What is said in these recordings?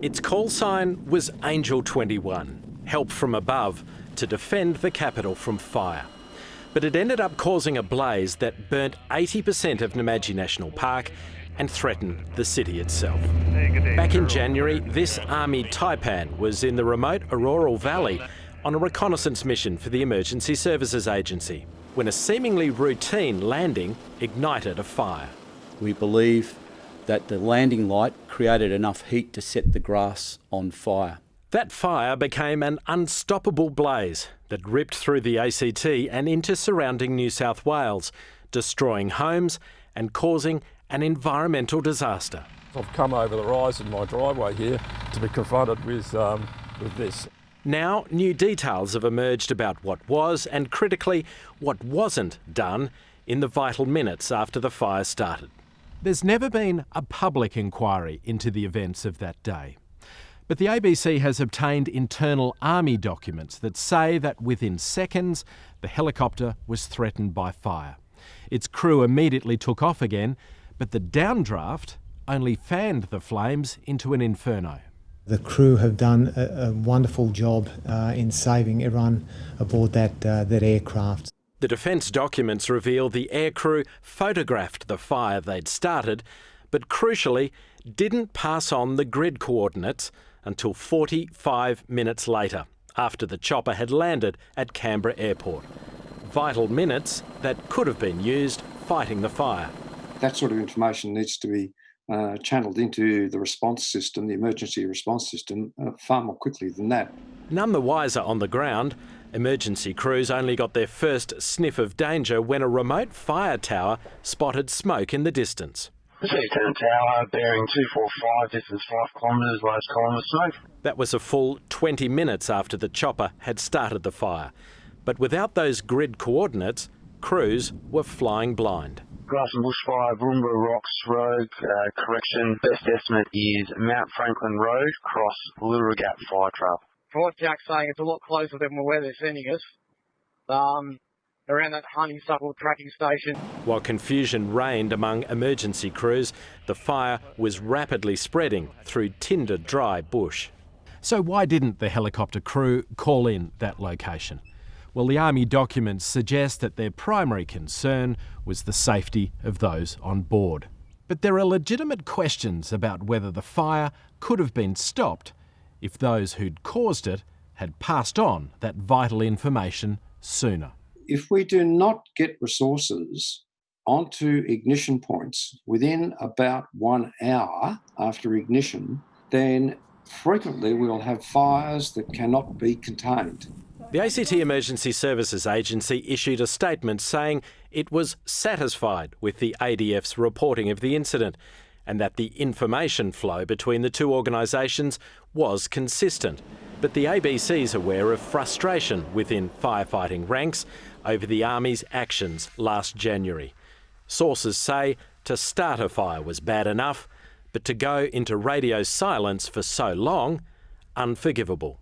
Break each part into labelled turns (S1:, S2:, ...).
S1: Its call sign was Angel 21, help from above to defend the capital from fire. But it ended up causing a blaze that burnt 80% of Namadgi National Park and threatened the city itself. Back in January, this Army Taipan was in the remote Auroral Valley on a reconnaissance mission for the Emergency Services Agency when a seemingly routine landing ignited a fire.
S2: We believe that the landing light created enough heat to set the grass on fire.
S1: That fire became an unstoppable blaze that ripped through the ACT and into surrounding New South Wales, destroying homes and causing an environmental disaster.
S3: I've come over the rise in my driveway here to be confronted with this.
S1: Now, new details have emerged about what was and, critically, what wasn't done in the vital minutes after the fire started. There's never been a public inquiry into the events of that day. But the ABC has obtained internal Army documents that say that within seconds, the helicopter was threatened by fire. Its crew immediately took off again, but the downdraft only fanned the flames into an inferno.
S4: The crew have done a wonderful job in saving everyone aboard that aircraft.
S1: The defence documents reveal the aircrew photographed the fire they'd started, but crucially didn't pass on the grid coordinates until 45 minutes later, after the chopper had landed at Canberra Airport. Vital minutes that could have been used fighting the fire.
S5: That sort of information needs to be channelled into the response system, the emergency response system, far more quickly than that.
S1: None the wiser on the ground. Emergency crews only got their first sniff of danger when a remote fire tower spotted smoke in the distance.
S6: C10 tower bearing 245, distance 5 kilometres, lowest column of smoke.
S1: That was a full 20 minutes after the chopper had started the fire. But without those grid coordinates, crews were flying blind.
S6: Grass and bushfire, Broomba Rocks Road, correction, best estimate is Mount Franklin Road, cross Lurigat Fire Trail.
S7: From what Jack's saying, it's a lot closer than where they're sending us. Around that honeysuckle tracking station.
S1: While confusion reigned among emergency crews, the fire was rapidly spreading through tinder dry bush. So why didn't the helicopter crew call in that location? Well, the Army documents suggest that their primary concern was the safety of those on board. But there are legitimate questions about whether the fire could have been stopped if those who'd caused it had passed on that vital information sooner.
S5: If we do not get resources onto ignition points within about 1 hour after ignition, then frequently we'll have fires that cannot be contained.
S1: The ACT Emergency Services Agency issued a statement saying it was satisfied with the ADF's reporting of the incident and that the information flow between the two organisations was consistent. But the ABC's aware of frustration within firefighting ranks over the Army's actions last January. Sources say to start a fire was bad enough, but to go into radio silence for so long, unforgivable.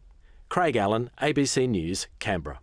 S1: Craig Allen, ABC News, Canberra.